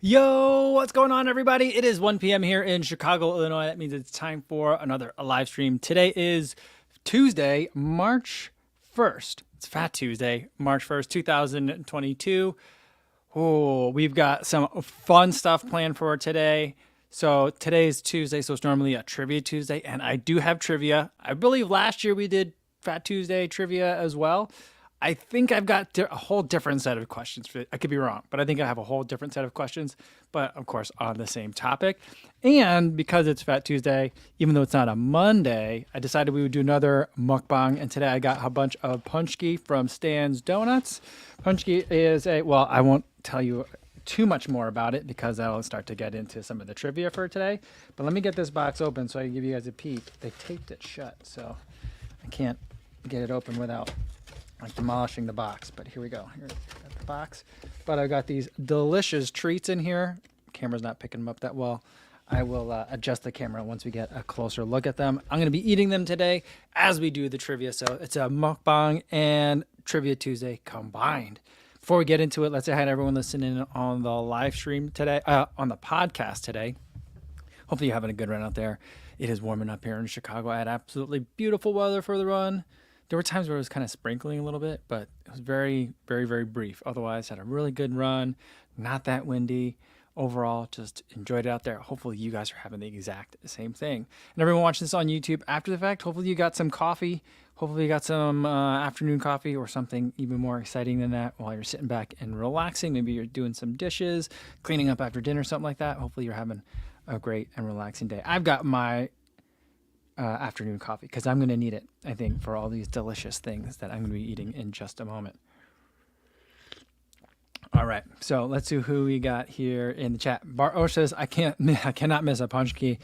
Yo, what's going on, everybody? It is 1 p.m. here in Chicago, Illinois. That means it's time for another live stream. Today is Tuesday, March 1st. It's Fat Tuesday, March 1st, 2022. Oh, we've got some fun stuff planned for today. So today is Tuesday, so it's normally a trivia Tuesday, and I do have trivia. I believe last year we did Fat Tuesday trivia as well. I think I've got a whole different set of questions. I could be wrong, but I think I have a whole different set of questions, but of course on the same topic. And because it's Fat Tuesday, even though it's not a Monday, I decided we would do another mukbang. And today I got a bunch of Paczki from Stan's Donuts. Paczki is well, I won't tell you too much more about it because I'll start to get into some of the trivia for today. But let me get this box open so I can give you guys a peek. They taped it shut, so I can't get it open without like demolishing the box. But here we go. Here's the box. But I've got these delicious treats in here. Camera's not picking them up that well. I will adjust the camera once we get a closer look at them. I'm going to be eating them today as we do the trivia. So it's a mukbang and Trivia Tuesday combined. Before we get into it, let's say hi to everyone listening on the live stream today, on the podcast today. Hopefully you're having a good run out there. It is warming up here in Chicago. I had absolutely beautiful weather for the run. There were times where it was kind of sprinkling a little bit, but it was very, very, very brief. Otherwise, had a really good run, not that windy. Overall, just enjoyed it out there. Hopefully, you guys are having the exact same thing. And everyone watching this on YouTube after the fact, hopefully you got some coffee. Hopefully you got some afternoon coffee or something even more exciting than that while you're sitting back and relaxing. Maybe you're doing some dishes, cleaning up after dinner, something like that. Hopefully you're having a great and relaxing day. I've got my afternoon coffee because I'm going to need it, I think, for all these delicious things that I'm going to be eating in just a moment. All right, so let's see who we got here in the chat. Bart Osh says, I cannot miss a Paczki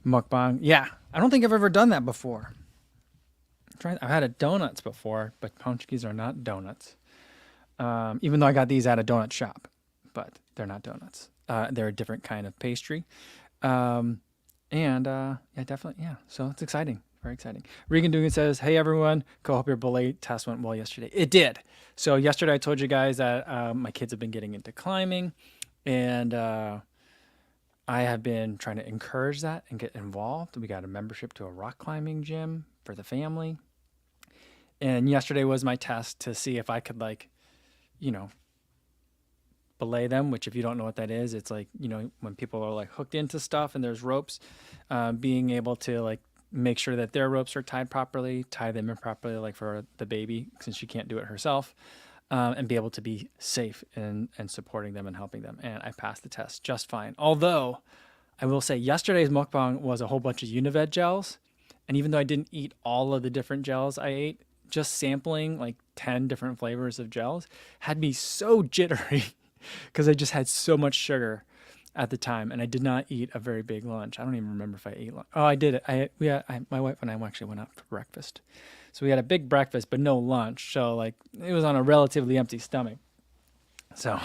mukbang. Yeah, I don't think I've ever done that before. I've had a donuts before, but Paczkis are not donuts. Even though I got these at a donut shop, but they're not donuts. They're a different kind of pastry. Yeah, definitely. Yeah. So it's exciting. Very exciting. Regan Dugan says, hey, everyone. Hope your belay test went well yesterday. It did. So yesterday I told you guys that my kids have been getting into climbing, and I have been trying to encourage that and get involved. We got a membership to a rock climbing gym for the family. And yesterday was my test to see if I could, like, belay them, which if you don't know what that is, it's like, when people are like hooked into stuff and there's ropes, being able to like make sure that their ropes are tied properly, tie them in properly, like for the baby, since she can't do it herself, and be able to be safe and supporting them and helping them. And I passed the test just fine. Although I will say yesterday's mukbang was a whole bunch of Unived gels. And even though I didn't eat all of the different gels I ate, just sampling like 10 different flavors of gels had me so jittery because I just had so much sugar at the time, and I did not eat a very big lunch. I don't even remember if I ate lunch. Oh, I did it. My wife and I actually went out for breakfast. So we had a big breakfast, but no lunch. So like it was on a relatively empty stomach. So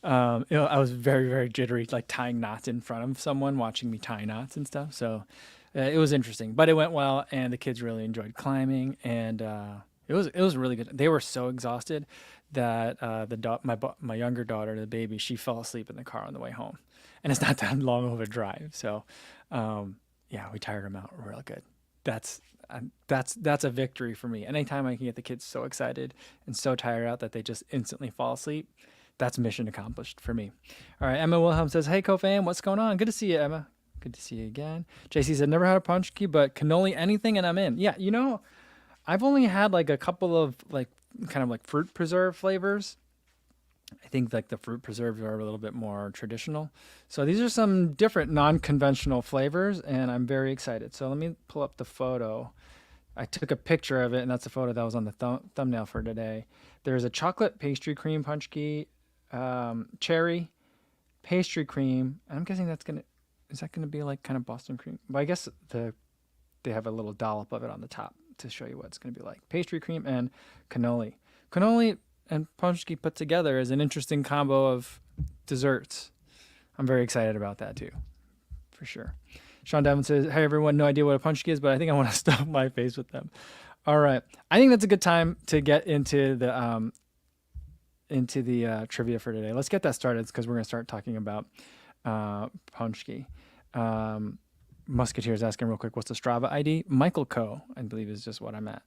I was very, very jittery, like tying knots in front of someone, watching me tie knots and stuff. So it was interesting, but it went well, and the kids really enjoyed climbing, and it was really good. They were so exhausted that my younger daughter, the baby, she fell asleep in the car on the way home, and it's not that long of a drive. So yeah, we tired them out real good. That's a victory for me. Anytime I can get the kids so excited and so tired out that they just instantly fall asleep, that's mission accomplished for me. All right, Emma Wilhelm says, hey, co-fam, what's going on? Good to see you, Emma. Good to see you again. JC said, never had a Paczki, but cannoli anything and I'm in. Yeah, I've only had like a couple of like kind of like fruit preserve flavors. I think like the fruit preserves are a little bit more traditional. So these are some different non-conventional flavors, and I'm very excited. So let me pull up the photo. I took a picture of it, and that's the photo that was on the thumbnail for today. There's a chocolate pastry cream Paczki, cherry pastry cream, and I'm guessing is that gonna be like kind of Boston cream? But I guess they have a little dollop of it on the top to show you what it's gonna be like. Pastry cream and cannoli. Cannoli and Paczki put together is an interesting combo of desserts. I'm very excited about that too, for sure. Sean Devin says, hey everyone, no idea what a Paczki is, but I think I want to stuff my face with them. All right. I think that's a good time to get into the into the trivia for today. Let's get that started because we're going to start talking about Paczki. Musketeer's asking real quick, what's the Strava ID? Michael Co, I believe, is just what I'm at.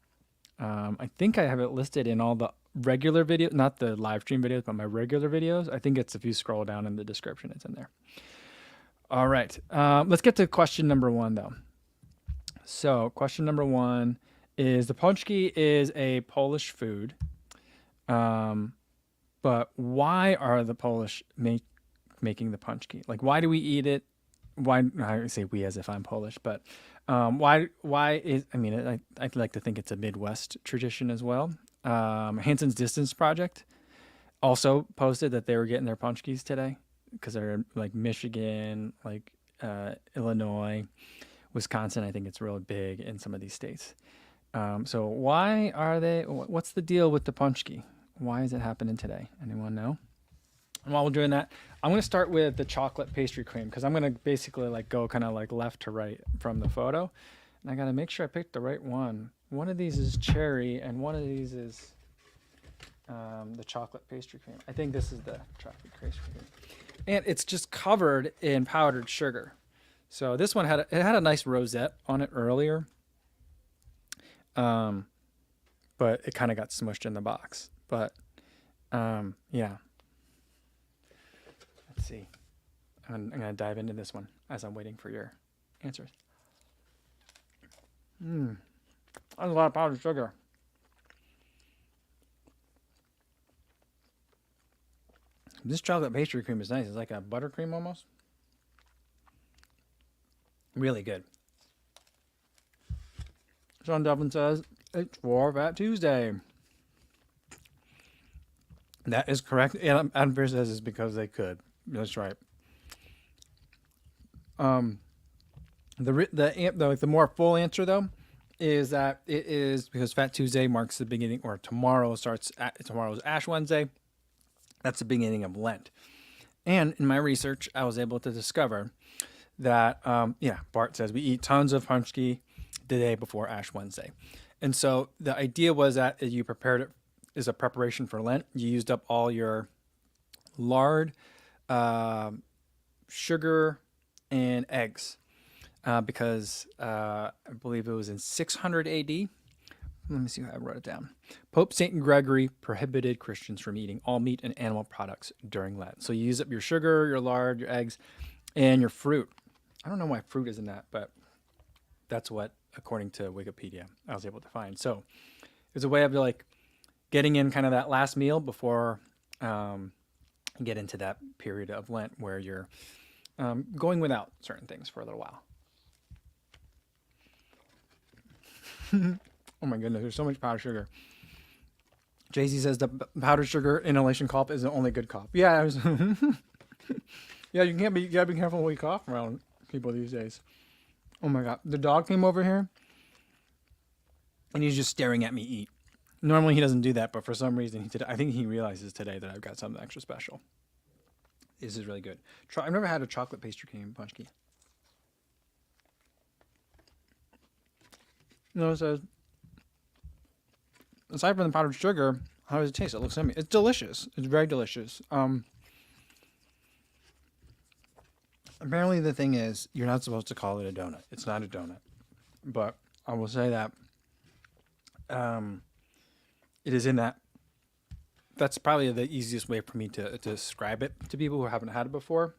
I think I have it listed in all the regular videos, not the live stream videos, but my regular videos. I think it's, if you scroll down in the description, it's in there. All right. Let's get to question number 1, though. So question number 1 is, the Paczki is a Polish food. But why are the Polish making the Paczki? Like, why do we eat it? Why, I say we as if I'm Polish, but why is, I mean, I'd like to think it's a Midwest tradition as well. Hanson's Distance Project also posted that they were getting their Paczkis today because they're in, like, Michigan, like Illinois, Wisconsin. I think it's really big in some of these states. So why are they, what's the deal with the Paczki? Why is it happening today? Anyone know? And while we're doing that, I'm going to start with the chocolate pastry cream because I'm going to basically like go kind of like left to right from the photo. And I got to make sure I picked the right one. One of these is cherry and one of these is the chocolate pastry cream. I think this is the chocolate pastry cream. And it's just covered in powdered sugar. So this one had a nice rosette on it earlier. But it kind of got smushed in the box. But yeah. Let's see. I'm going to dive into this one as I'm waiting for your answers. That's a lot of powdered sugar. This chocolate pastry cream is nice. It's like a buttercream almost. Really good. Sean Dublin says, it's for Fat Tuesday. That is correct. And Adam Pierce says it's because they could. That's right. The more full answer though is that it is because Fat Tuesday marks the beginning, or tomorrow's Ash Wednesday. That's the beginning of Lent. And in my research, I was able to discover that Bart says we eat tons of Paczki the day before Ash Wednesday, and so the idea was that you prepared it as a preparation for Lent. You used up all your lard, sugar, and eggs because I believe it was in 600 AD. Let me see how I wrote it down. Pope St. Gregory prohibited Christians from eating all meat and animal products during Lent. So you use up your sugar, your lard, your eggs, and your fruit. I don't know why fruit isn't that, but that's what, according to Wikipedia, I was able to find. So it's a way of like getting in kind of that last meal before get into that period of Lent where you're going without certain things for a little while. Oh my goodness, there's so much powdered sugar. Jay-Z says the powdered sugar inhalation cough is the only good cough. Yeah, yeah, you gotta be careful when you cough around people these days. Oh my God, the dog came over here and he's just staring at me eat. Normally he doesn't do that, but for some reason he did. I think he realizes today that I've got something extra special. This is really good. I've never had a chocolate pastry cream Paczki. No, it says, aside from the powdered sugar, how does it taste? It looks yummy. It's delicious. It's very delicious. Apparently the thing is, you're not supposed to call it a donut. It's not a donut. But I will say that it is in that. That's probably the easiest way for me to describe it to people who haven't had it before.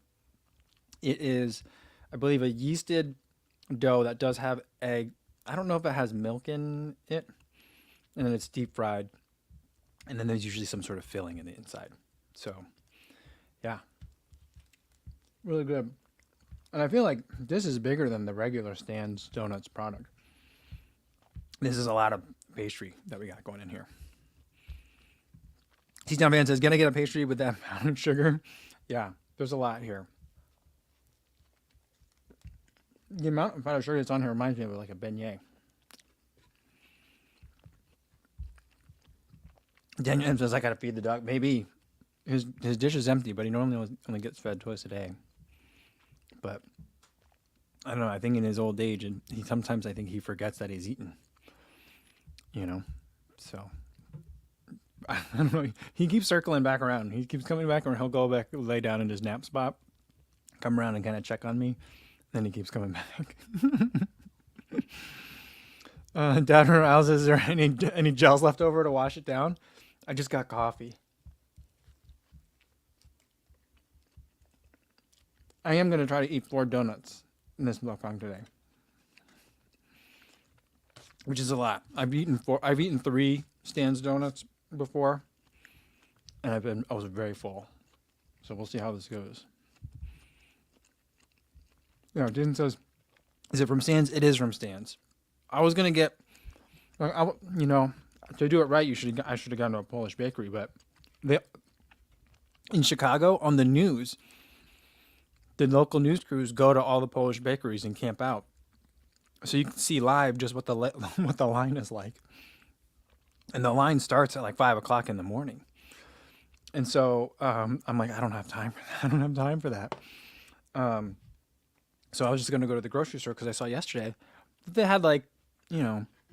It is, I believe, a yeasted dough that does have egg. I don't know if it has milk in it. And then it's deep fried. And then there's usually some sort of filling in the inside. So, yeah. Really good. And I feel like this is bigger than the regular Stan's Donuts product. This is a lot of pastry that we got going in here. T-Town Van says, gonna get a pastry with that powdered sugar? Yeah, there's a lot here. The amount of powdered sugar that's on here reminds me of like a beignet. Daniel M says, I gotta feed the dog. Maybe his dish is empty, but he normally only gets fed twice a day. But I don't know. I think in his old age, and sometimes I think he forgets that he's eaten. You know, so I don't know. He keeps circling back around. He keeps coming back around. He'll go back, lay down in his nap spot, come around and kind of check on me. Then he keeps coming back. Downer Owls, is there any gels left over to wash it down? I just got coffee. I am going to try to eat 4 donuts in this mukbang today, which is a lot. I've eaten 3 Stan's donuts before, and I was very full. So we'll see how this goes. Yeah, Jason says, is it from Stan's? It is from Stan's. I was going to get, to do it right, I should have gone to a Polish bakery, but in Chicago, on the news, the local news crews go to all the Polish bakeries and camp out. So you can see live just what the line is like. And the line starts at like 5 o'clock in the morning. And so I'm like, I don't have time for that. I don't have time for that. So I was just going to go to the grocery store because I saw yesterday that they had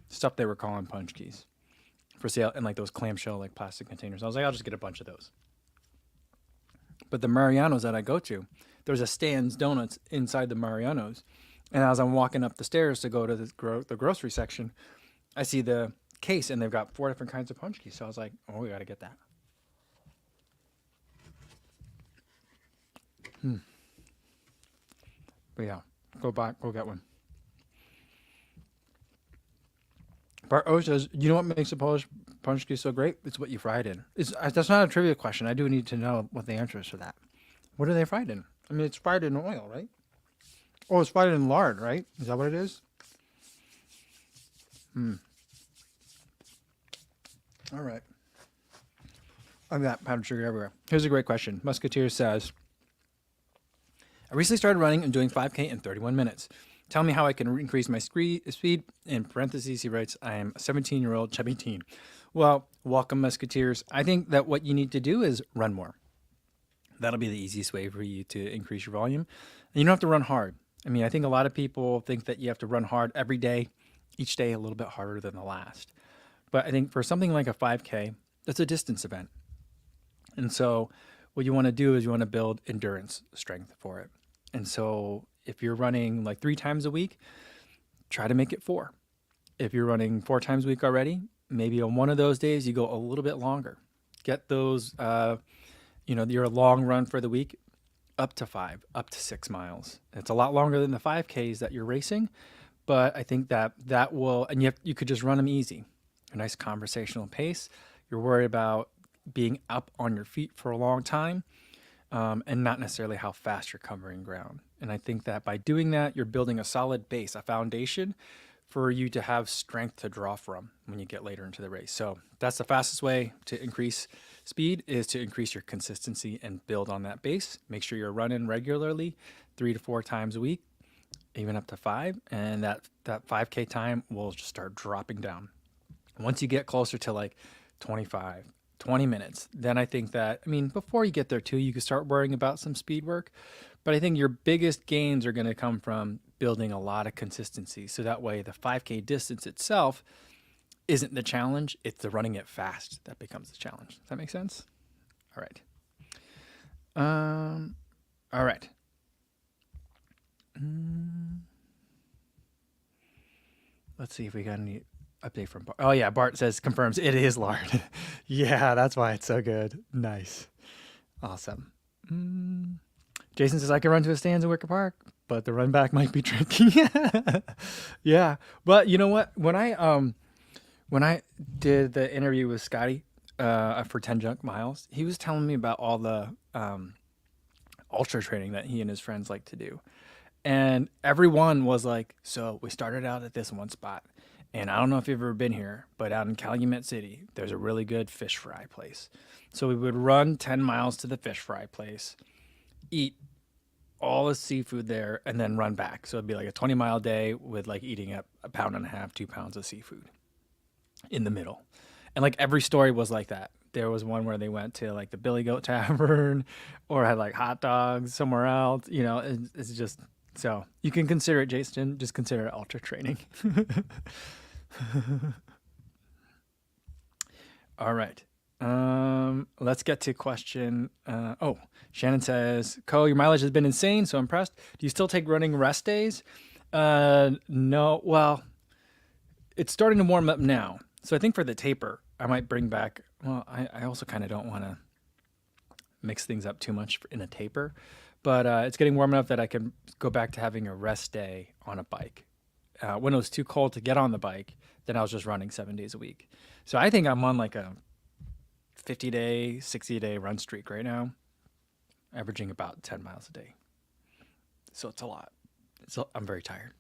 stuff they were calling Paczkis for sale in like those clamshell like plastic containers. I was like, I'll just get a bunch of those. But the Mariano's that I go to, there's a Stan's Donuts inside the Mariano's. And as I'm walking up the stairs to go to the grocery section, I see the case and they've got 4 different kinds of Paczkis. So I was like, oh, we got to get that. But yeah, go get one. Bart O says, you know what makes a Polish Paczki so great? It's what you fry it in. That's not a trivia question. I do need to know what the answer is for that. What are they fried in? I mean, it's fried in oil, right? Oh, it's fried in lard, right? Is that what it is? All right. I've got powdered sugar everywhere. Here's a great question. Musketeer says, I recently started running and doing 5K in 31 minutes. Tell me how I can increase my speed. In parentheses, he writes, I am a 17-year-old chubby teen. Well, welcome, Musketeers. I think that what you need to do is run more. That'll be the easiest way for you to increase your volume. And you don't have to run hard. I mean, I think a lot of people think that you have to run hard every day, each day a little bit harder than the last. But I think for something like a 5K, that's a distance event. And so what you want to do is you want to build endurance strength for it. And so if you're running like 3 times a week, try to make it 4. If you're running 4 times a week already, maybe on one of those days you go a little bit longer. Get those, your long run for the week up to 5, up to 6 miles. It's a lot longer than the 5Ks that you're racing, but I think that will, and you could just run them easy. A nice conversational pace. You're worried about being up on your feet for a long time, and not necessarily how fast you're covering ground. And I think that by doing that, you're building a solid base, a foundation for you to have strength to draw from when you get later into the race. So that's the fastest way to increase speed, is to increase your consistency and build on that base. Make sure you're running regularly 3 to 4 times a week, even up to 5. And that 5K time will just start dropping down. Once you get closer to like 25, 20 minutes, then I think that, before you get there too, you can start worrying about some speed work. But I think your biggest gains are going to come from building a lot of consistency. So that way the 5K distance itself isn't the challenge. It's the running it fast that becomes the challenge. Does that make sense? All right. All right. Let's see if we got any update from Bart. Oh yeah, Bart says, confirms it is lard. Yeah, that's why it's so good. Nice. Awesome. Jason says, I can run to a Stan's in Wicker Park, but the run back might be tricky. Yeah. But you know what? When I did the interview with Scotty for 10 Junk Miles, he was telling me about all the ultra training that he and his friends like to do. And everyone was like, so we started out at this one spot. And I don't know if you've ever been here, but out in Calumet City, there's a really good fish fry place. So we would run 10 miles to the fish fry place, eat all the seafood there, and then run back. So it'd be like a 20-mile day with like eating a pound and a half, 2 pounds of seafood in the middle. And like every story was like that. There was one where they went to like the Billy Goat Tavern or had like hot dogs somewhere else. It's just, so you can consider it, Jason, just consider it ultra training. All right. Let's get to question. Shannon says, "Co, your mileage has been insane. So impressed. Do you still take running rest days?" No. Well, it's starting to warm up now. So I think for the taper, I might bring back. Well, I also kind of don't want to mix things up too much in a taper, but it's getting warm enough that I can go back to having a rest day on a bike. When it was too cold to get on the bike, then I was just running 7 days a week. So I think I'm on like a 50-day, 60-day run streak right now, averaging about 10 miles a day. So it's a lot. I'm very tired.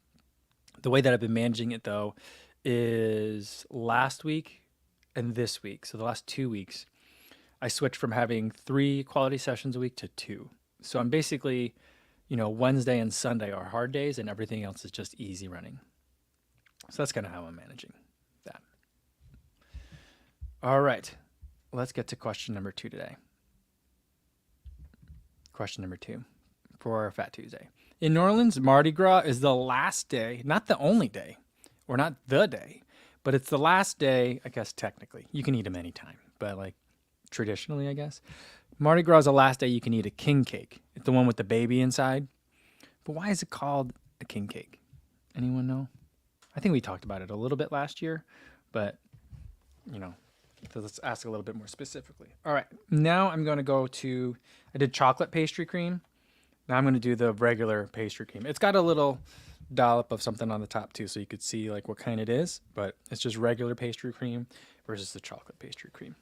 The way that I've been managing it, though, is last week and this week. So the last 2 weeks, I switched from having 3 quality sessions a week to 2. So I'm basically, Wednesday and Sunday are hard days and everything else is just easy running. So that's kind of how I'm managing that. All right. Let's get to question number 2 today. Question number 2 for Fat Tuesday. In New Orleans, Mardi Gras is the last day, not the only day, or not the day, but it's the last day, I guess technically. You can eat them anytime, but like traditionally, I guess. Mardi Gras is the last day you can eat a king cake. It's the one with the baby inside. But why is it called a king cake? Anyone know? I think we talked about it a little bit last year, but, so let's ask a little bit more specifically. All right, now I'm going to I did chocolate pastry cream. Now I'm going to do the regular pastry cream. It's got a little dollop of something on the top too, so you could see like what kind it is, but it's just regular pastry cream versus the chocolate pastry cream.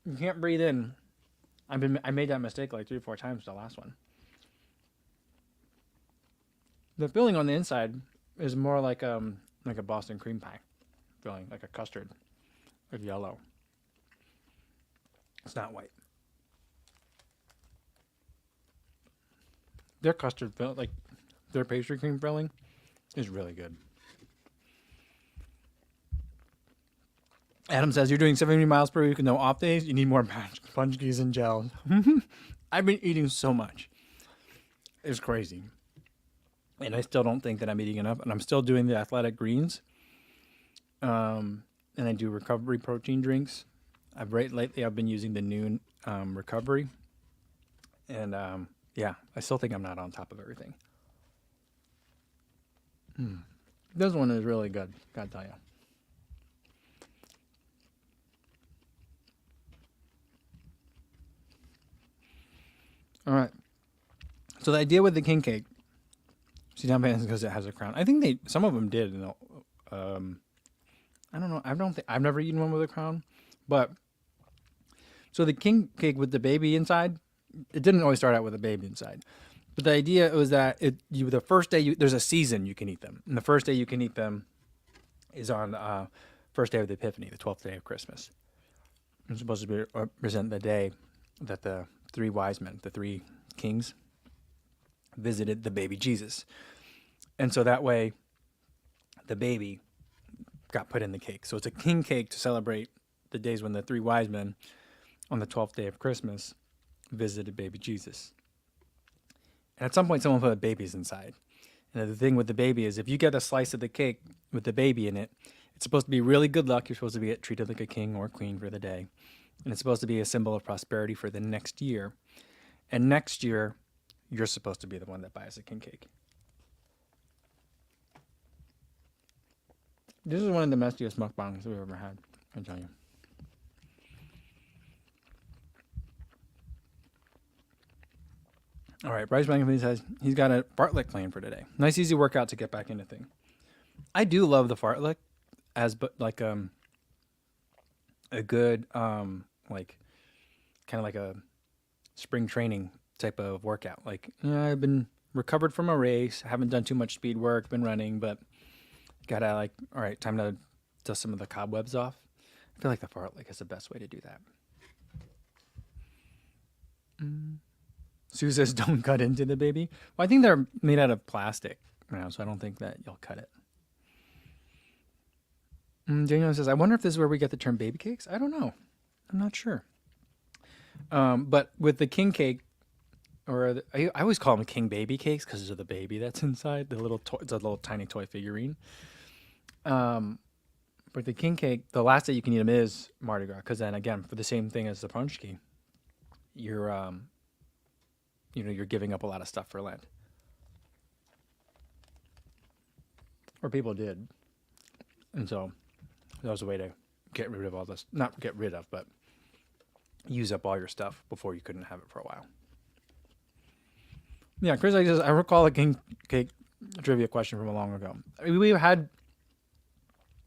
You can't breathe in. I made that mistake like 3 or 4 times the last one. The filling on the inside is more like a Boston cream pie filling, like a custard, like yellow. It's not white. Their custard filling, like their pastry cream filling, is really good. Adam says, you're doing 70 miles per week with no off days. You need more Paczkis and gels. I've been eating so much. It's crazy. And I still don't think that I'm eating enough. And I'm still doing the athletic greens. And I do recovery protein drinks. Lately I've been using the Noon recovery. And I still think I'm not on top of everything. This one is really good, gotta tell you. All right. So the idea with the king cake, see down because it has a crown. I think some of them did. I don't know. I've never eaten one with a crown, but so the king cake with the baby inside, it didn't always start out with a baby inside, but the idea was that the first day there's a season you can eat them, and the first day you can eat them is on first day of the Epiphany, the 12th day of Christmas. It's supposed to represent the day that the 3 wise men, the 3 kings, visited the baby Jesus. And so that way the baby got put in the cake. So it's a king cake to celebrate the days when the 3 wise men on the 12th day of Christmas visited baby Jesus. And at some point someone put babies inside. And the thing with the baby is if you get a slice of the cake with the baby in it, it's supposed to be really good luck. You're supposed to get treated like a king or queen for the day. And it's supposed to be a symbol of prosperity for the next year. And next year, you're supposed to be the one that buys the king cake. This is one of the messiest mukbangs we've ever had, I tell you. All right, Bryce Blankenfeld says he's got a fartlek plan for today. Nice, easy workout to get back into thing. I do love the fartlek as like a good like kind of like a spring training type of workout. Like I've been recovered from a race, haven't done too much speed work, been running, but gotta all right, time to dust some of the cobwebs off. I feel like the fartlek is the best way to do that. Sue says don't cut into the baby. Well, I think they're made out of plastic now, so I don't think that you'll cut it. Daniel says, I wonder if this is where we get the term baby cakes. I don't know. I'm not sure. But with the king cake, I always call them king baby cakes because of the baby that's inside. The little toy, it's a little tiny toy figurine. But the king cake, the last day you can eat them is Mardi Gras, because then again, for the same thing as the Paczki, you're you're giving up a lot of stuff for Lent, or people did, and so that was a way to get rid of all this. Not get rid of, but use up all your stuff before you couldn't have it for a while. Yeah, Chris says, I recall a king cake trivia question from a long ago. I mean, we had,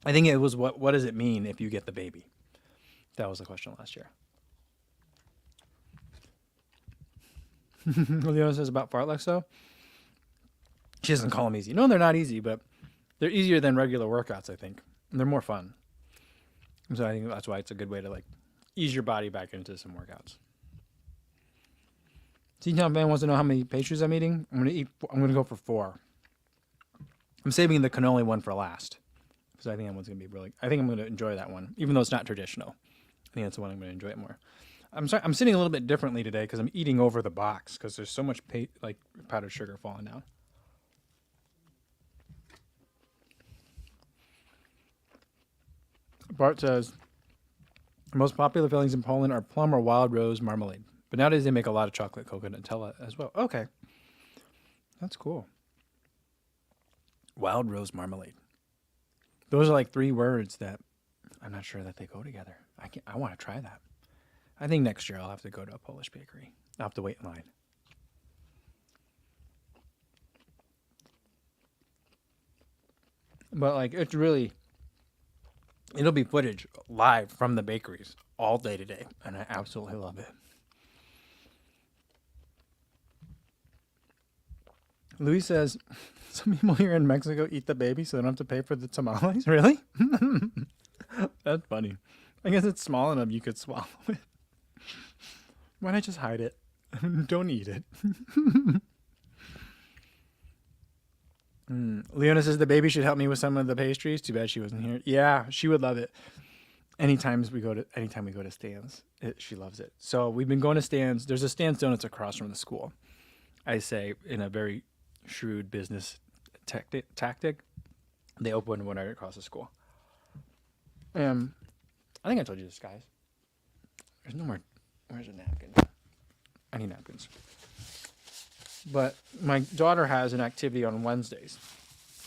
I think it was what does it mean if you get the baby? That was the question last year. Leona says about fartleks though. She doesn't call them easy. No, they're not easy, but they're easier than regular workouts, I think. And they're more fun. So I think that's why it's a good way to like ease your body back into some workouts. T-Town Van wants to know how many pastries I'm eating. I'm gonna go for 4. I'm saving the cannoli one for last. Because I think that one's gonna be really, I think I'm gonna enjoy that one. Even though it's not traditional. I think that's the one I'm gonna enjoy it more. I'm sorry, I'm sitting a little bit differently today because I'm eating over the box because there's so much powdered sugar falling down. Bart says, the most popular fillings in Poland are plum or wild rose marmalade. But nowadays they make a lot of chocolate coconut Nutella as well. Okay. That's cool. Wild rose marmalade. Those are like 3 words that I'm not sure that they go together. I want to try that. I think next year I'll have to go to a Polish bakery. I'll have to wait in line. But like it's really, it'll be footage live from the bakeries all day today, and I absolutely love it. Luis says, some people here in Mexico eat the baby so they don't have to pay for the tamales. Really? That's funny. I guess it's small enough you could swallow it. Why not just hide it? Don't eat it. Leona says the baby should help me with some of the pastries. Too bad she wasn't here. Yeah, she would love it. Anytime we go to Stan's, she loves it. So we've been going to Stan's. There's a Stan's Donuts across from the school. I say in a very shrewd business tactic, they opened one right across the school. I think I told you this, guys. There's no more. Where's a napkin? I need napkins. But my daughter has an activity on Wednesdays.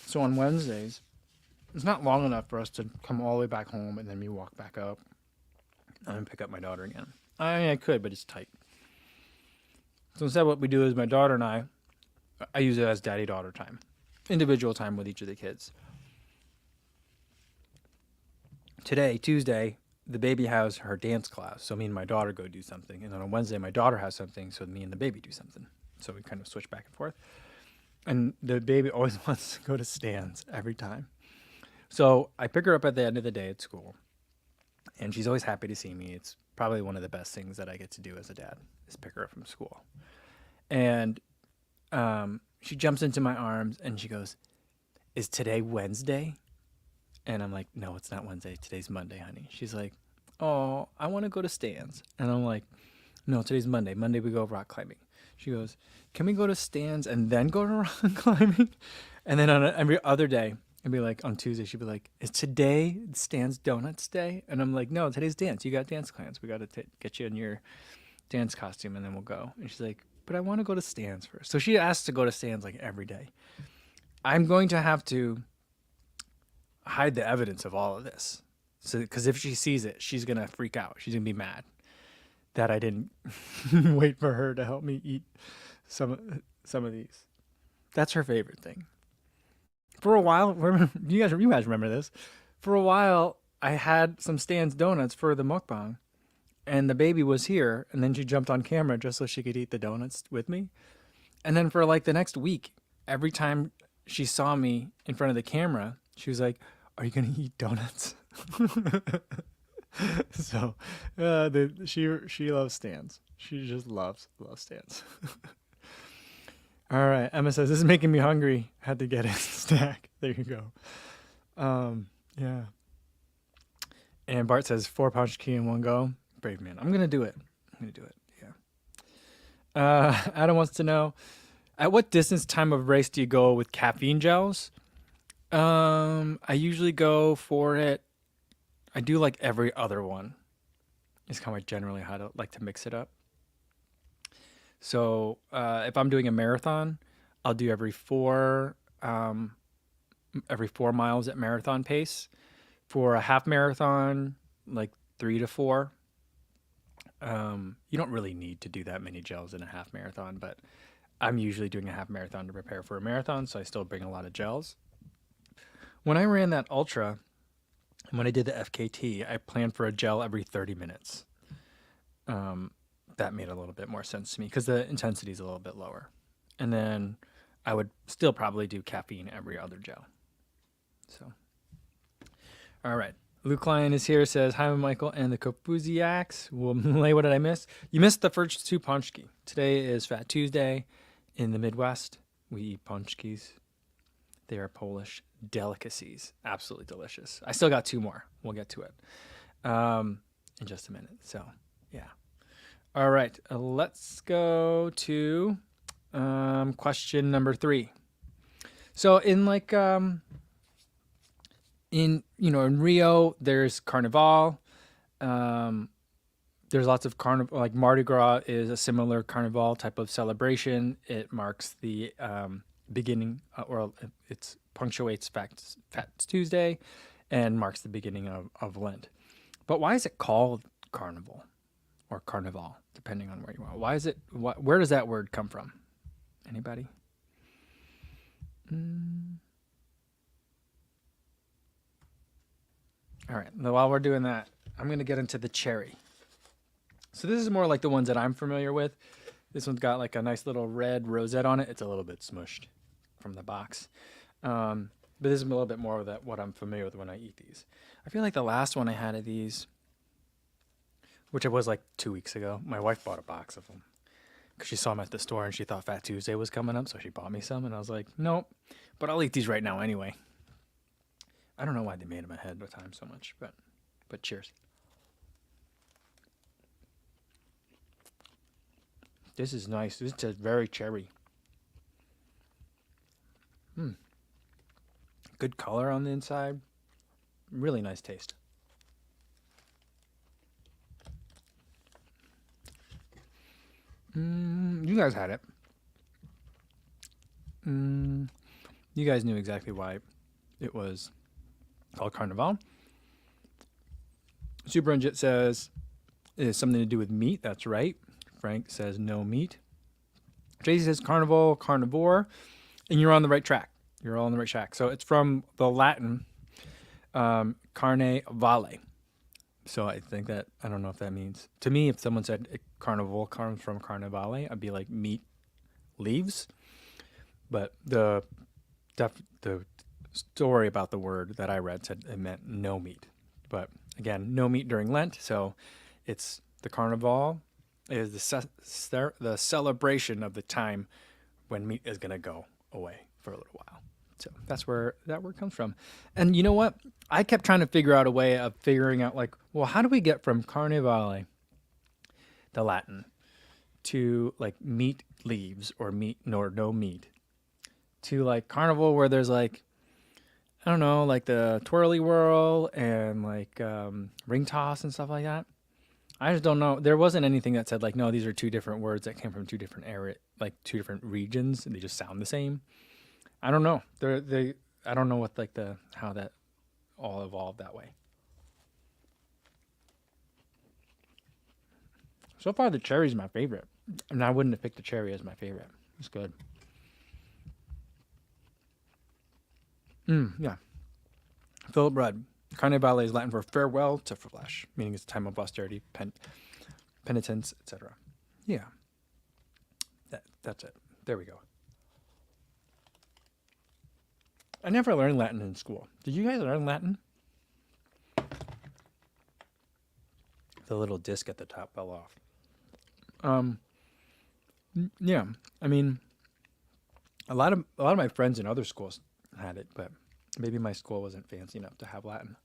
So on Wednesdays, it's not long enough for us to come all the way back home and then me walk back up and pick up my daughter again. I mean, I could, but it's tight. So instead what we do is my daughter and I use it as daddy-daughter time. Individual time with each of the kids. Today, Tuesday, the baby has her dance class, so me and my daughter go do something. And then on Wednesday, my daughter has something, so me and the baby do something. So we kind of switch back and forth. And the baby always wants to go to Stan's every time. So I pick her up at the end of the day at school. And she's always happy to see me. It's probably one of the best things that I get to do as a dad, is pick her up from school. And she jumps into my arms and she goes, "Is today Wednesday?" And I'm like, "No, it's not Wednesday. Today's Monday, honey." She's like, "Oh, I want to go to Stan's." And I'm like, "No, today's Monday. Monday we go rock climbing." She goes, "Can we go to Stan's and then go to rock climbing?" And then on every other day, it'd be like on Tuesday, she'd be like, "Is today Stan's Donuts Day?" And I'm like, "No, today's dance. You got dance plans. We got to get you in your dance costume and then we'll go." And she's like, "But I want to go to Stan's first." So she asks to go to Stan's like every day. I'm going to have to hide the evidence of all of this. So, because if she sees it, she's going to freak out. She's going to be mad that I didn't wait for her to help me eat some of these. That's her favorite thing. For a while, you guys remember this. For a while, I had some Stan's donuts for the mukbang, and the baby was here, and then she jumped on camera just so she could eat the donuts with me. And then for like the next week, every time she saw me in front of the camera, she was like, "Are you going to eat donuts?" So she loves Stan's. She just loves Stan's. All right, Emma says, "This is making me hungry. Had to get a snack." There you go. Yeah. And Bart says 4 Paczki in one go. Brave man. I'm gonna do it. Yeah. Adam wants to know, at what distance time of race do you go with caffeine gels? I usually go for it I do like every other one. Is kind of generally how to like to mix it up. So if I'm doing a marathon, I'll do every 4 miles at marathon pace. For a half marathon, like 3 to 4. You don't really need to do that many gels in a half marathon, but I'm usually doing a half marathon to prepare for a marathon, so I still bring a lot of gels. When I ran that ultra, and when I did the FKT, I planned for a gel every 30 minutes. That made a little bit more sense to me because the intensity is a little bit lower. And then I would still probably do caffeine every other gel. So, all right. Luke Lyon is here, says, hi, Michael and the Kofuziaks. Well, what did I miss? You missed the first two Paczki. Today is Fat Tuesday in the Midwest. We eat Paczkis. They are Polish delicacies. Absolutely delicious. I still got 2 more. We'll get to it in just a minute. So, yeah. All right. Let's go to question number 3. So in in Rio, there's Carnival. There's lots of carnival, like Mardi Gras is a similar Carnival type of celebration. It marks the beginning, or it punctuates Fat Tuesday and marks the beginning of Lent. But why is it called Carnival or Carnival, depending on where you are? Why is it? Where does that word come from? Anybody? All right. While we're doing that, I'm going to get into the cherry. So this is more like the ones that I'm familiar with. This one's got like a nice little red rosette on it. It's a little bit smushed from the box. But this is a little bit more of what I'm familiar with when I eat these. I feel like the last one I had of these, which it was like 2 weeks ago, my wife bought a box of them because she saw them at the store and she thought Fat Tuesday was coming up, so she bought me some, and I was like, nope, but I'll eat these right now anyway. I don't know why they made them ahead of time so much, but cheers. This is nice. This is very cherry. Good color on the inside. Really nice taste. You guys had it. You guys knew exactly why it was called Carnival. Super Injit says it has something to do with meat. That's right. Frank says no meat. Tracy says carnival, carnivore, and you're on the right track. You're all on the right track. So it's from the Latin carne vale. So I think that, I don't know if that means, to me, if someone said carnival comes from carnivale, I'd be like meat leaves. But the story about the word that I read said it meant no meat. But again, no meat during Lent. So it's the carnival is the celebration of the time when meat is going to go away for a little while. So that's where that word comes from. And you know what? I kept trying to figure out a way of figuring out, like, well, how do we get from carnivale, the Latin, to like meat leaves or meat nor no meat, to like carnival where there's like, I don't know, like the twirly whirl and like ring toss and stuff like that. I just don't know. There wasn't anything that said like, no, these are 2 different words that came from 2 different like 2 different regions, and they just sound the same. I don't know. I don't know what like how that all evolved that way. So far, the cherry's my favorite, and I wouldn't have picked the cherry as my favorite. It's good. Yeah. Philip Rudd. Carnivale is Latin for farewell to flesh, meaning it's a time of austerity, penitence, etc. Yeah. That's it. There we go. I never learned Latin in school. Did you guys learn Latin? The little disc at the top fell off. Yeah. I mean, a lot of my friends in other schools had it, but maybe my school wasn't fancy enough to have Latin.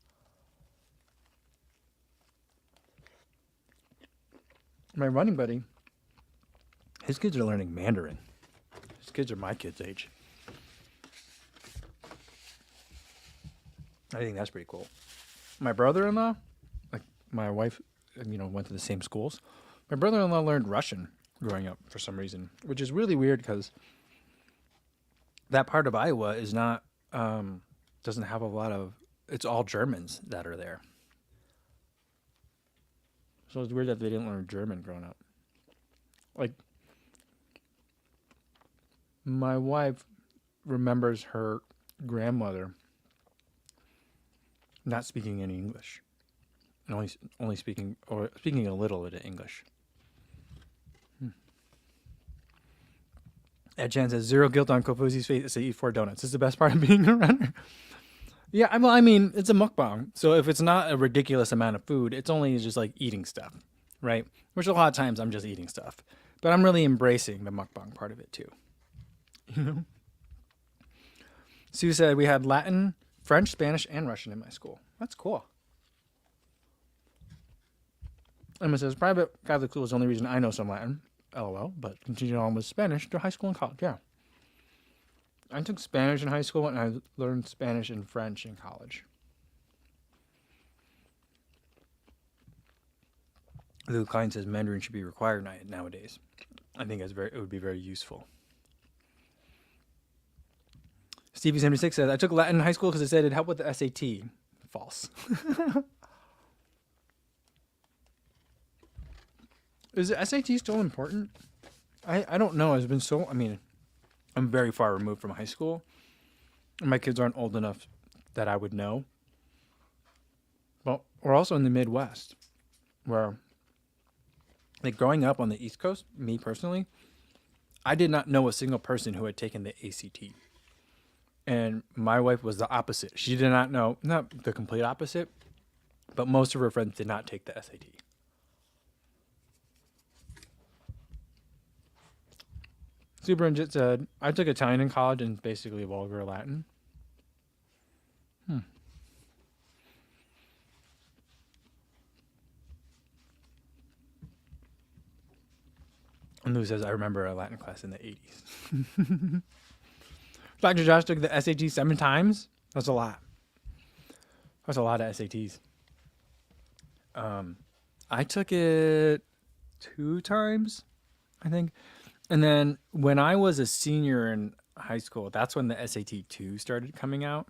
My running buddy, his kids are learning Mandarin. His kids are my kids' age. I think that's pretty cool. My brother-in-law, like my wife, went to the same schools. My brother-in-law learned Russian growing up for some reason, which is really weird because that part of Iowa is not doesn't have a lot of. It's all Germans that are there. So it's weird that they didn't learn German growing up. Like, my wife remembers her grandmother not speaking any English, and only speaking a little bit of English. Ed Chan says, zero guilt on Kofuzi's face to eat 4 donuts. This is the best part of being a runner. Yeah, I mean, it's a mukbang. So if it's not a ridiculous amount of food, it's only just like eating stuff, right? Which a lot of times I'm just eating stuff. But I'm really embracing the mukbang part of it too. Sue said, we had Latin, French, Spanish, and Russian in my school. That's cool. Emma says, private Catholic school is the only reason I know some Latin. LOL, but continued on with Spanish to high school and college. Yeah. I took Spanish in high school and I learned Spanish and French in college. Lou Klein says Mandarin should be required nowadays. I think it would be very useful. Stevie76 says, I took Latin in high school because it said it helped with the SAT. False. Is the SAT still important? I don't know. I'm very far removed from high school. My kids aren't old enough that I would know. But we're also in the Midwest, where, like, growing up on the East Coast, me personally, I did not know a single person who had taken the ACT. And my wife was the opposite. She did not know, not the complete opposite, but most of her friends did not take the SAT. Super Injit said, I took Italian in college and basically vulgar Latin. And Lou says, I remember a Latin class in the 80s. Dr. Josh took the SAT 7 times. That's a lot. That's a lot of SATs. I took it 2 times, I think. And then when I was a senior in high school, that's when the SAT 2 started coming out.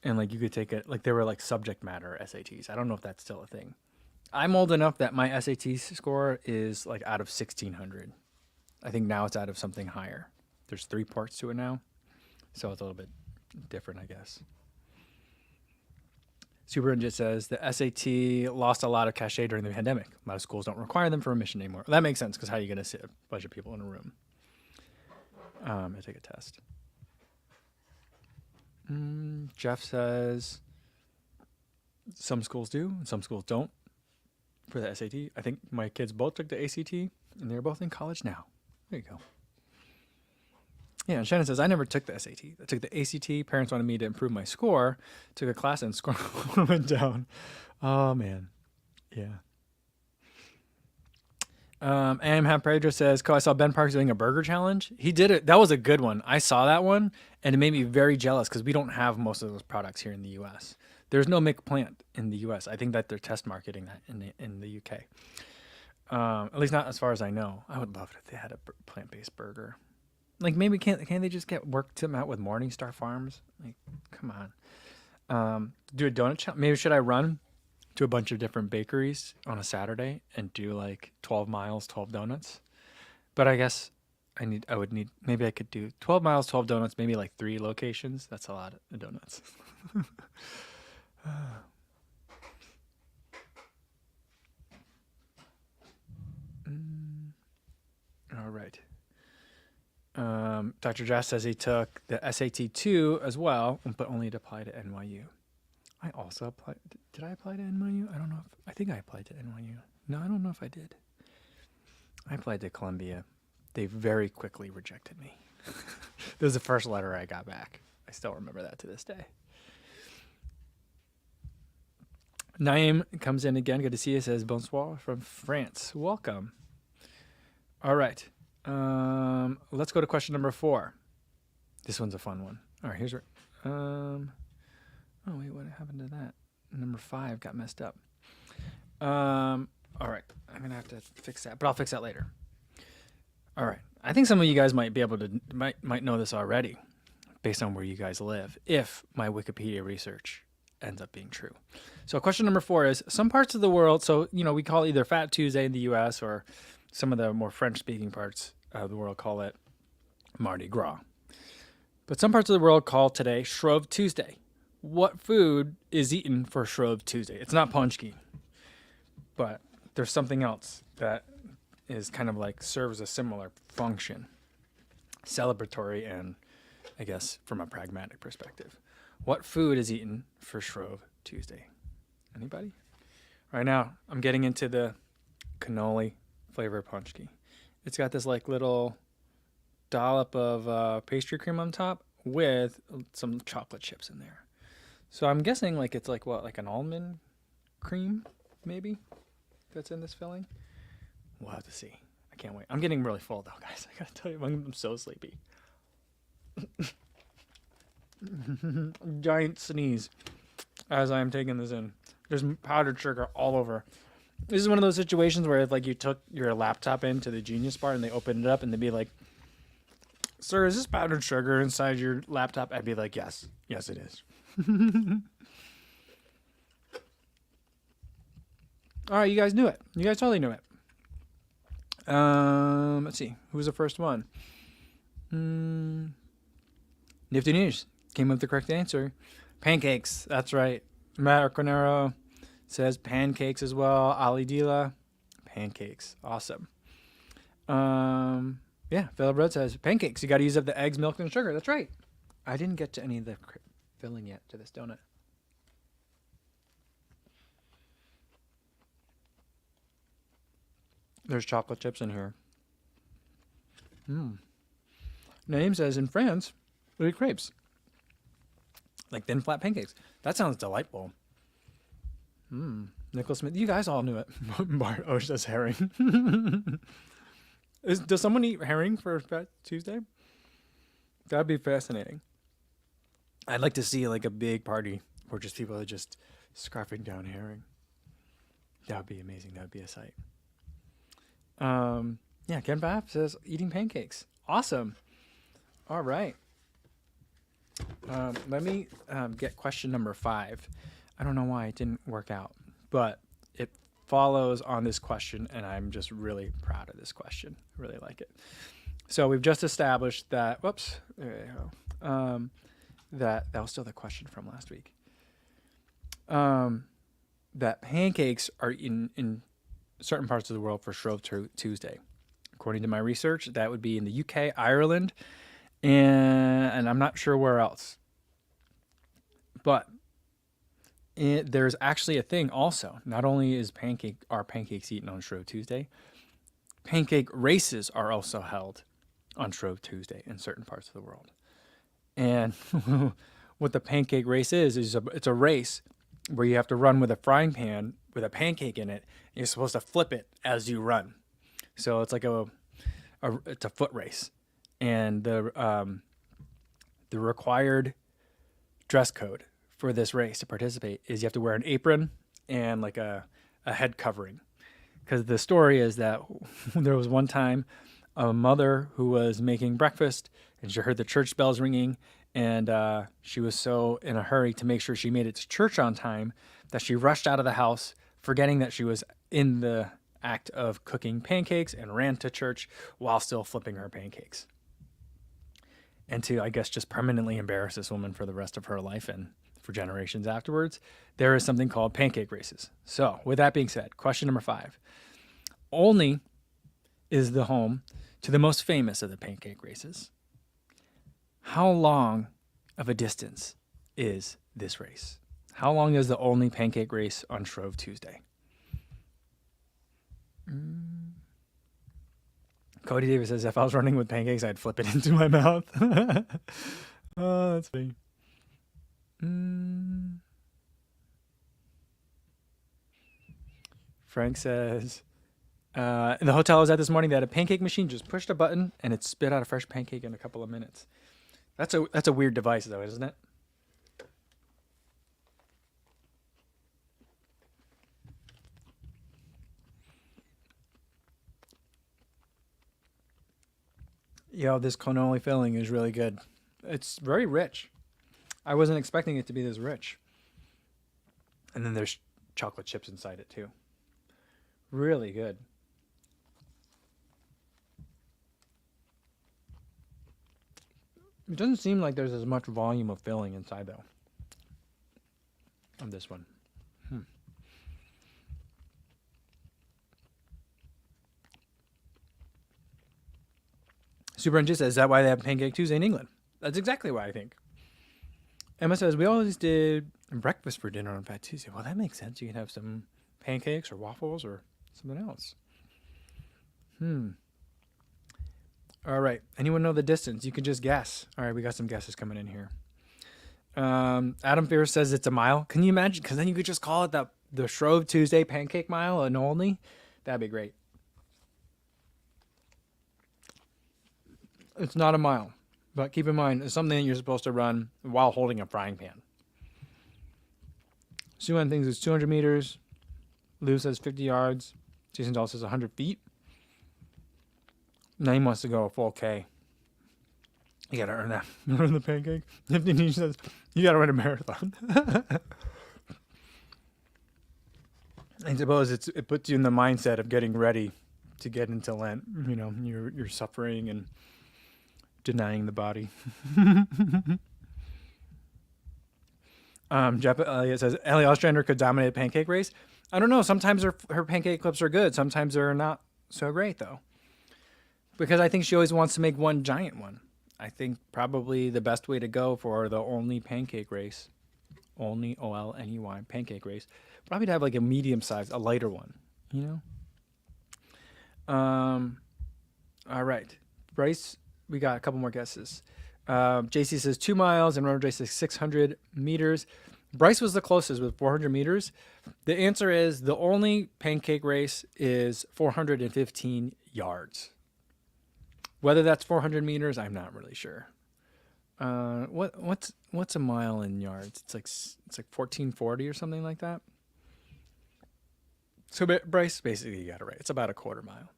And like you could take it, like they were like subject matter SATs. I don't know if that's still a thing. I'm old enough that my SAT score is like out of 1600. I think now it's out of something higher. There's 3 parts to it now. So it's a little bit different, I guess. Super Ninja says the SAT lost a lot of cachet during the pandemic. A lot of schools don't require them for admission anymore. Well, that makes sense because how are you going to sit a bunch of people in a room? I take a test. Jeff says some schools do and some schools don't for the SAT. I think my kids both took the ACT and they're both in college now. There you go. Yeah, and Shannon says, I never took the SAT. I took the ACT. Parents wanted me to improve my score. Took a class and score went down. Oh, man. Yeah. Am Pedro says, I saw Ben Parks doing a burger challenge. He did it. That was a good one. I saw that one, and it made me very jealous because we don't have most of those products here in the U.S. There's no McPlant in the U.S. I think that they're test marketing that in the U.K. At least not as far as I know. I would love it if they had a plant-based burger. Like, maybe can't they just get work them out with Morningstar Farms? Like, come on. Do a donut challenge. Maybe should I run to a bunch of different bakeries on a Saturday and do like 12 miles, 12 donuts? But I guess maybe I could do 12 miles, 12 donuts, maybe like 3 locations. That's a lot of donuts. All right. Dr. Josh says he took the SAT 2 as well, but only to apply to NYU. I also applied. Did I apply to NYU? I don't know. I think I applied to NYU. No, I don't know if I did. I applied to Columbia. They very quickly rejected me. This was the first letter I got back. I still remember that to this day. Naim comes in again. Good to see you. Says bonsoir from France. Welcome. All right. Let's go to question number 4. This one's a fun one. All right, here's where. Oh wait, what happened to that? Number 5 got messed up. All right. I'm going to have to fix that, but I'll fix that later. All right. I think some of you guys might be able to, might know this already based on where you guys live, if my Wikipedia research ends up being true. So question number 4 is, some parts of the world, so, we call it either Fat Tuesday in the U.S. or some of the more French-speaking parts of the world call it Mardi Gras. But some parts of the world call today Shrove Tuesday. What food is eaten for Shrove Tuesday? It's not Paczki, but there's something else that is kind of like serves a similar function, celebratory and, I guess, from a pragmatic perspective. What food is eaten for Shrove Tuesday? Anybody? Right now, I'm getting into the cannoli flavor Paczki. It's got this like little dollop of pastry cream on top with some chocolate chips in there. So I'm guessing like it's like what, like an almond cream maybe that's in this filling. We'll have to see. I can't wait. I'm getting really full though, guys. I gotta tell you, I'm so sleepy. Giant sneeze as I'm taking this in. There's powdered sugar all over. This is one of those situations where if like you took your laptop into the Genius Bar and they opened it up and they'd be like, "Sir, is this powdered sugar inside your laptop?" I'd be like, "Yes. Yes, it is." All right, you guys knew it. You guys totally knew it. Let's see. Who was the first one? Nifty News came up with the correct answer. Pancakes. That's right. Matt Arconero says pancakes as well. Ali Dila. Pancakes. Awesome. Yeah, Philip Rudd says pancakes. You got to use up the eggs, milk, and sugar. That's right. I didn't get to any of the filling yet to this donut. There's chocolate chips in here. Naeem says in France, we eat crepes. Like thin, flat pancakes. That sounds delightful. Nicholas Smith, you guys all knew it. Bart Osh says herring. Does someone eat herring for Fat Tuesday? That'd be fascinating. I'd like to see like a big party where just people are just scarfing down herring. That would be amazing. That would be a sight. Yeah, Ken Baff says eating pancakes. Awesome. All right. Let me get question number 5. I don't know why it didn't work out, but it follows on this question, and I'm just really proud of this question. I really like it. So we've just established that, whoops, there you go. That was still the question from last week. That pancakes are in certain parts of the world for Shrove Tuesday. According to my research, that would be in the UK, Ireland, and I'm not sure where else. But there's actually a thing also. Not only are pancakes eaten on Shrove Tuesday, pancake races are also held on Shrove Tuesday in certain parts of the world. And what the pancake race is it's a race where you have to run with a frying pan with a pancake in it. And you're supposed to flip it as you run. So it's like it's a foot race. And the required dress code for this race to participate is you have to wear an apron and like a head covering. Because the story is that there was one time a mother who was making breakfast and she heard the church bells ringing, and she was so in a hurry to make sure she made it to church on time that she rushed out of the house, forgetting that she was in the act of cooking pancakes, and ran to church while still flipping her pancakes. And to, I guess, just permanently embarrass this woman for the rest of her life and for generations afterwards, there is something called pancake races. So with that being said, question number 5. Olney is the home to the most famous of the pancake races. How long of a distance is this race? How long is the only pancake race on Shrove Tuesday? Cody Davis says, if I was running with pancakes, I'd flip it into my mouth. Oh, that's funny. Frank says, in the hotel I was at this morning, they had a pancake machine, just pushed a button, and it spit out a fresh pancake in a couple of minutes. That's a weird device, though, isn't it? Yo, this cannoli filling is really good. It's very rich. I wasn't expecting it to be this rich. And then there's chocolate chips inside it too. Really good. It doesn't seem like there's as much volume of filling inside though. On this one. Super NG says, is that why they have Pancake Tuesday in England? That's exactly why I think. Emma says, we always did breakfast for dinner on Fat Tuesday. Well, that makes sense. You can have some pancakes or waffles or something else. All right. Anyone know the distance? You can just guess. All right, we got some guesses coming in here. Adam Fierce says it's a mile. Can you imagine? Because then you could just call it the Shrove Tuesday Pancake Mile and only. That'd be great. It's not a mile, but keep in mind, it's something that you're supposed to run while holding a frying pan. Suan thinks it's 200 meters. Lou says 50 yards. Jason Dahl says 100 feet. Naeem wants to go a full K. You gotta earn that. Earn the pancake. 15 says you gotta run a marathon. I suppose it puts you in the mindset of getting ready to get into Lent. You know, you're suffering and denying the body. Jeff Elliott says Ellie Ostrander could dominate a pancake race. I don't know. Sometimes her pancake clips are good. Sometimes they're not so great though. Because I think she always wants to make one giant one. I think probably the best way to go for the only pancake race, only OLNEY pancake race, probably to have like a medium size, a lighter one, you know? All right. Bryce, we got a couple more guesses. JC says 2 miles and Runner J says 600 meters. Bryce was the closest with 400 meters. The answer is the only pancake race is 415 yards. Whether that's 400 meters, I'm not really sure. What's a mile in yards? It's like 1440 or something like that. So Bryce, basically you got it right. It's about a quarter mile.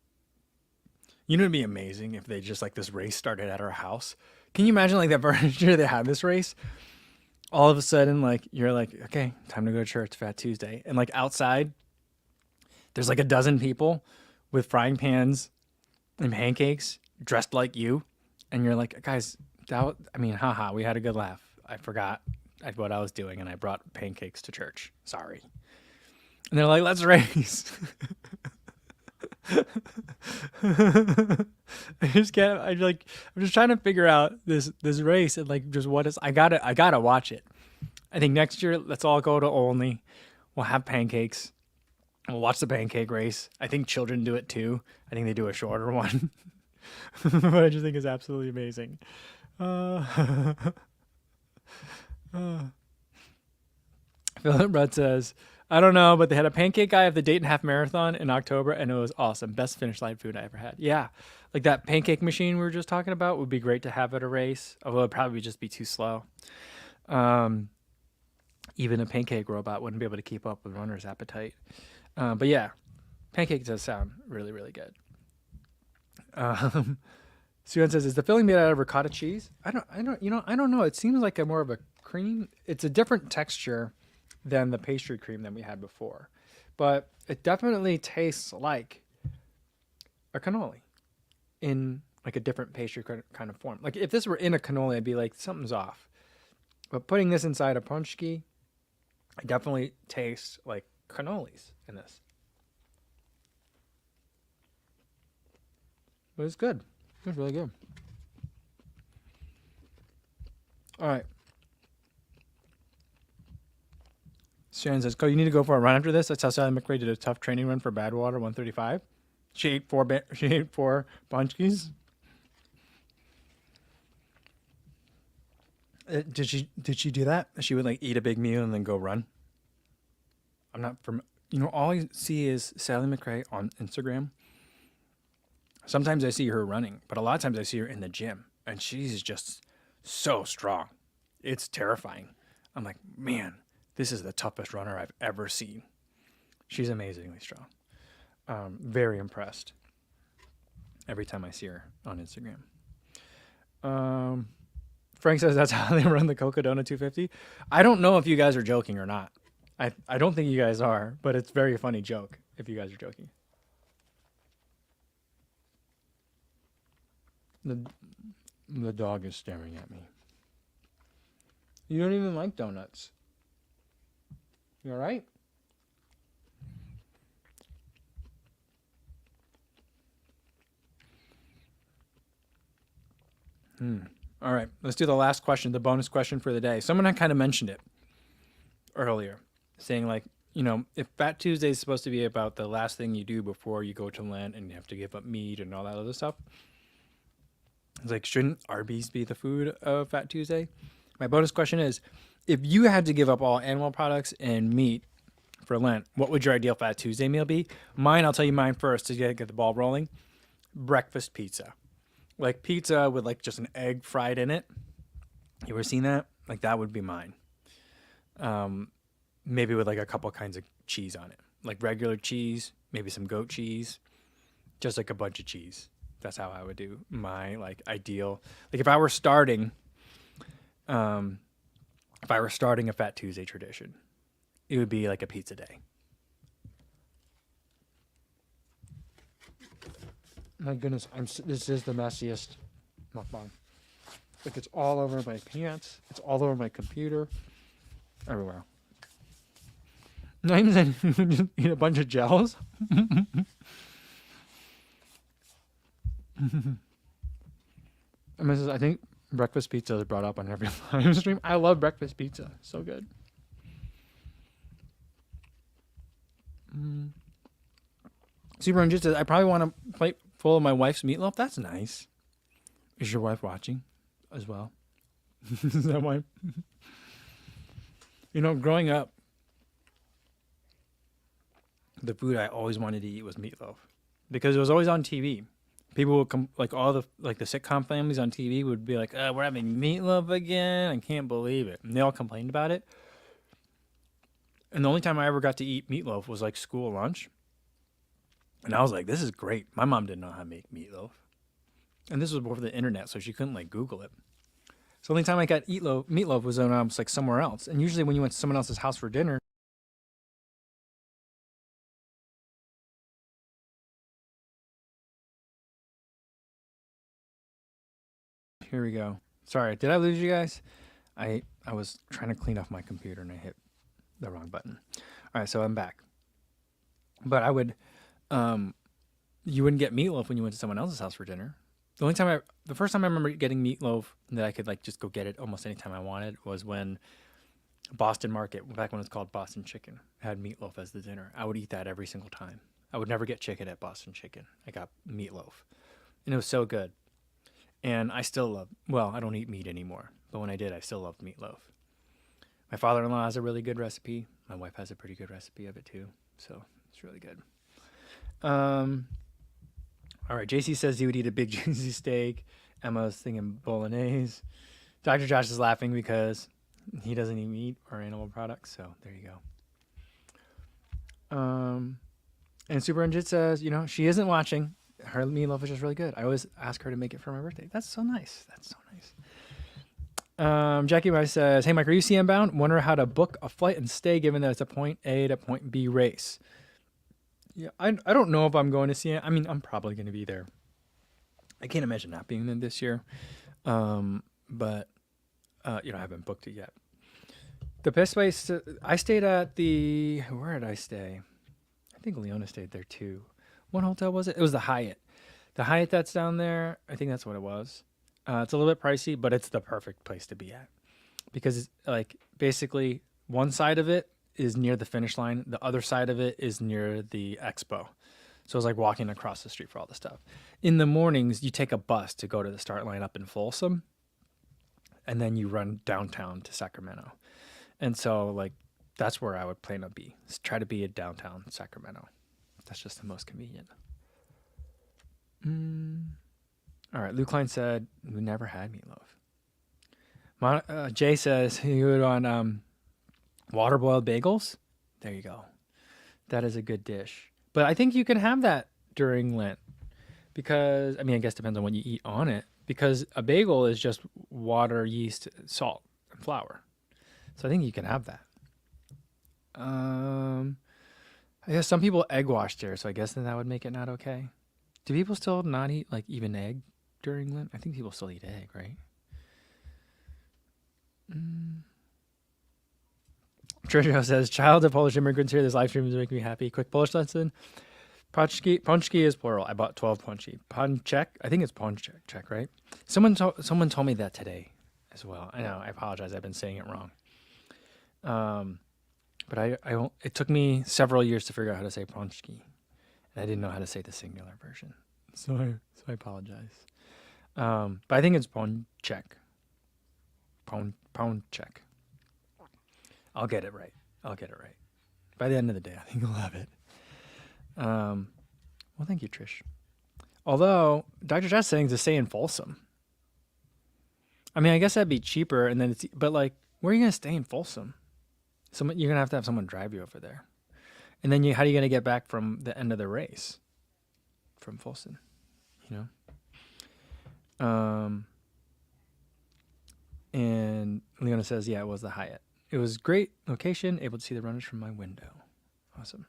You know, it'd be amazing if they just like this race started at our house. Can you imagine like that first year they had this race? All of a sudden, like you're like, okay, time to go to church, Fat Tuesday, and like outside, there's like a dozen people with frying pans and pancakes dressed like you, and you're like, guys, haha, we had a good laugh. I forgot what I was doing, and I brought pancakes to church. Sorry. And they're like, let's race. I'm just trying to figure out this race and like just what is. I gotta watch it. I think next year let's all go to Only. We'll have pancakes. We'll watch the pancake race. I think children do it too. I think they do a shorter one. But I just think it's absolutely amazing. Philip Rudd says, I don't know, but they had a pancake guy at the Dayton Half Marathon in October, and it was awesome. Best finish line food I ever had. Yeah, like that pancake machine we were just talking about would be great to have at a race, although it'd probably just be too slow. Even a pancake robot wouldn't be able to keep up with runner's appetite. But yeah, pancake does sound really, really good. Suan says, is the filling made out of ricotta cheese? I don't know. It seems like more of a cream. It's a different texture than the pastry cream that we had before, but it definitely tastes like a cannoli in like a different pastry kind of form. Like if this were in a cannoli, I'd be like, something's off. But putting this inside a Paczki, I definitely taste like cannolis in this. But it's good. It's really good. All right. Sharon says, "Co, you need to go for a run after this." That's how Sally McRae did a tough training run for Badwater 135. She ate four Paczkis. Did she do that? She would like eat a big meal and then go run. I'm not from, all I see is Sally McRae on Instagram. Sometimes I see her running, but a lot of times I see her in the gym, and she's just so strong. It's terrifying. I'm like, man, this is the toughest runner I've ever seen. She's amazingly strong. Very impressed every time I see her on Instagram. Um, Frank says that's how they run the Cocodona 250. I don't know if you guys are joking or not. I don't think you guys are, but it's a very funny joke if you guys are joking. The the dog is staring at me. You don't even like donuts. You all right? All right, let's do the last question, the bonus question for the day. Someone had kind of mentioned it earlier, saying like, if Fat Tuesday is supposed to be about the last thing you do before you go to Lent and you have to give up meat and all that other stuff, it's like, shouldn't Arby's be the food of Fat Tuesday? My bonus question is, if you had to give up all animal products and meat for Lent, what would your ideal Fat Tuesday meal be? Mine, I'll tell you mine first to get the ball rolling. Breakfast pizza. Like pizza with like just an egg fried in it. You ever seen that? Like that would be mine. Maybe with like a couple kinds of cheese on it. Like regular cheese, maybe some goat cheese, just like a bunch of cheese. That's how I would do my like ideal. Like if I were starting a Fat Tuesday tradition, it would be like a pizza day. My goodness, this is the messiest mukbang. Like it's all over my pants. It's all over my computer. Everywhere. Not even saying just eat a bunch of gels. I think breakfast pizza is brought up on every live stream. I love breakfast pizza. So good. Super Ninja says, I probably want a plate full of my wife's meatloaf. That's nice. Is your wife watching as well? Is that why? Growing up, the food I always wanted to eat was meatloaf because it was always on TV. People would come, like all the sitcom families on TV would be like, we're having meatloaf again. I can't believe it. And they all complained about it. And the only time I ever got to eat meatloaf was like school lunch. And I was like, this is great. My mom didn't know how to make meatloaf. And this was before the internet, so she couldn't like Google it. So the only time I got meatloaf was when I was like somewhere else. And usually when you went to someone else's house for dinner, here we go. Sorry, did I lose you guys? I was trying to clean off my computer and I hit the wrong button. All right, so I'm back. But I would, you wouldn't get meatloaf when you went to someone else's house for dinner. The first time I remember getting meatloaf that I could like just go get it almost anytime I wanted was when Boston Market, back when it was called Boston Chicken, had meatloaf as the dinner. I would eat that every single time. I would never get chicken at Boston Chicken. I got meatloaf. And it was so good. And I still love, I don't eat meat anymore. But when I did, I still loved meatloaf. My father-in-law has a really good recipe. My wife has a pretty good recipe of it too. So it's really good. All right, JC says he would eat a big juicy steak. Emma's thinking bolognese. Dr. Josh is laughing because he doesn't eat meat or animal products. So there you go. And Super Ninja says, she isn't watching. Her meatloaf is just really good. I always ask her to make it for my birthday. That's so nice. Jackie Rice says, hey, Mike, are you CM bound? Wonder how to book a flight and stay given that it's a point A to point B race. Yeah, I don't know if I'm going to CM. I mean, I'm probably going to be there. I can't imagine not being there this year. But I haven't booked it yet. The best place I stayed at where did I stay? I think Leona stayed there too. What hotel was it? It was the Hyatt. The Hyatt that's down there, I think that's what it was. It's a little bit pricey, but it's the perfect place to be at. Because it's like basically one side of it is near the finish line. The other side of it is near the expo. So it's like walking across the street for all the stuff. In the mornings, you take a bus to go to the start line up in Folsom. And then you run downtown to Sacramento. And so like that's where I would plan to be. Try to be in downtown Sacramento. That's just the most convenient. All right. Luke Klein said, we never had meatloaf. Jay says he would on water boiled bagels. There you go. That is a good dish. But I think you can have that during Lent because I mean, I guess it depends on what you eat on it. Because a bagel is just water, yeast, salt, and flour. So I think you can have that. I guess some people egg wash theirs, so I guess then that would make it not okay. Do people still not eat like even egg during Lent? I think people still eat egg, right? Trisha says, child of Polish immigrants here. This live stream is making me happy. Quick Polish lesson. Paczki is plural. I bought 12 Paczki. Pancake, I think it's Pancake, right? Someone told me that today as well. I know. I apologize. I've been saying it wrong. But it took me several years to figure out how to say Paczki, and I didn't know how to say the singular version. So I apologize. But I think it's Pancake. Pancake. I'll get it right. By the end of the day, I think I'll have it. Well, thank you, Trish. Although Dr. Jess saying to stay in Folsom. I mean, I guess that'd be cheaper, and then but like, where are you gonna stay in Folsom? You're gonna have to have someone drive you over there, and then how are you gonna get back from the end of the race from Folsom? You know. And Leona says, yeah, it was the Hyatt. It was great location, able to see the runners from my window. Awesome.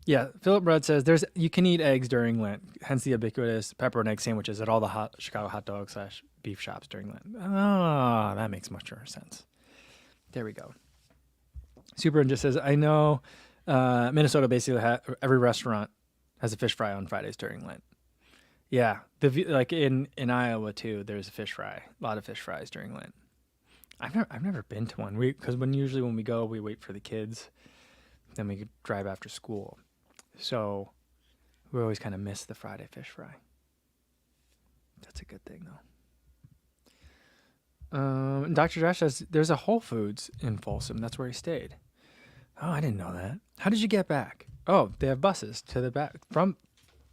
Yeah, Philip Rudd says you can eat eggs during Lent, hence the ubiquitous pepper and egg sandwiches at all the Chicago hot dog / beef shops during Lent. Ah, that makes much more sense. There we go. Super just says, I know Minnesota basically every restaurant has a fish fry on Fridays during Lent. Yeah, like in Iowa too, there's a fish fry, a lot of fish fries during Lent. I've never been to one. Because usually when we go, we wait for the kids, then we drive after school. So we always kind of miss the Friday fish fry. That's a good thing though. Dr. Josh says there's a Whole Foods in Folsom. That's where he stayed. Oh, I didn't know that. How did you get back? Oh, they have buses to the back from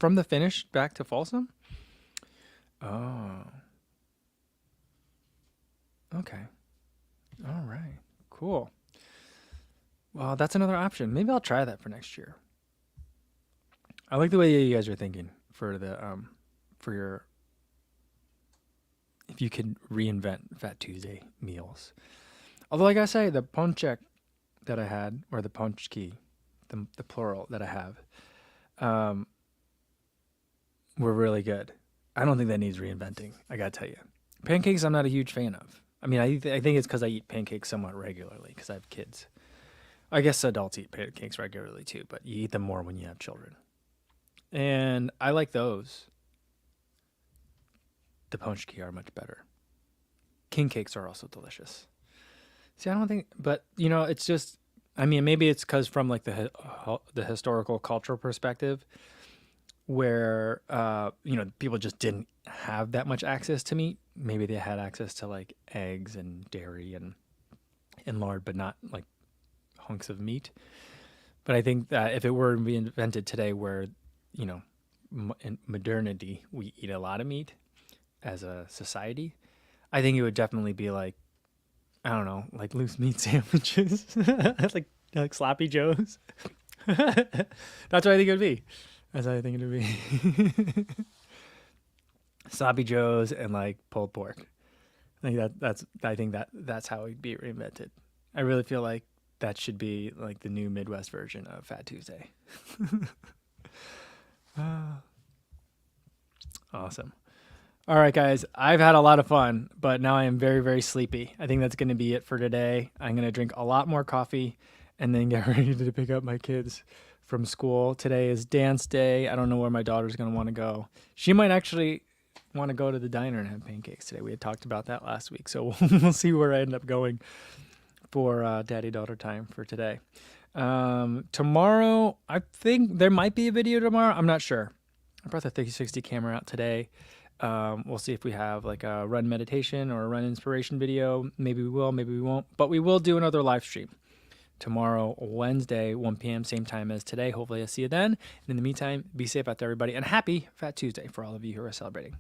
the finish back to Folsom. Oh. Okay. All right. Cool. Well, that's another option. Maybe I'll try that for next year. I like the way you guys are thinking for the for your, if you could reinvent Fat Tuesday meals. Although, like I say, the Pancake that I had, or the Paczki, the plural that I have, were really good. I don't think that needs reinventing. I gotta tell you, pancakes I'm not a huge fan of. I mean, I think it's because I eat pancakes somewhat regularly because I have kids. I guess adults eat pancakes regularly too, but you eat them more when you have children. And I like those. The Paczki are much better. King cakes are also delicious. See, I don't think, but it's just, I mean, maybe it's because from like the historical cultural perspective, where people just didn't have that much access to meat. Maybe they had access to like eggs and dairy and lard, but not like hunks of meat. But I think that if it were reinvented today, where in modernity we eat a lot of meat as a society, I think it would definitely be like, I don't know, like loose meat sandwiches, like sloppy joes. That's what I think it would be. That's what I think it would be. Sloppy joes and like pulled pork. I think that's how it'd be reinvented. I really feel like that should be like the new Midwest version of Fat Tuesday. Awesome. All right, guys, I've had a lot of fun, but now I am very, very sleepy. I think that's going to be it for today. I'm going to drink a lot more coffee and then get ready to pick up my kids from school. Today is dance day. I don't know where my daughter's going to want to go. She might actually want to go to the diner and have pancakes today. We had talked about that last week, so we'll see where I end up going for daddy-daughter time for today. Tomorrow, I think there might be a video tomorrow. I'm not sure. I brought the 360 camera out today. We'll see if we have like a run meditation or a run inspiration video. Maybe we will, maybe we won't. But we will do another live stream tomorrow, Wednesday, 1 p.m., same time as today. Hopefully I'll see you then. And in the meantime, be safe out there, everybody. And happy Fat Tuesday for all of you who are celebrating.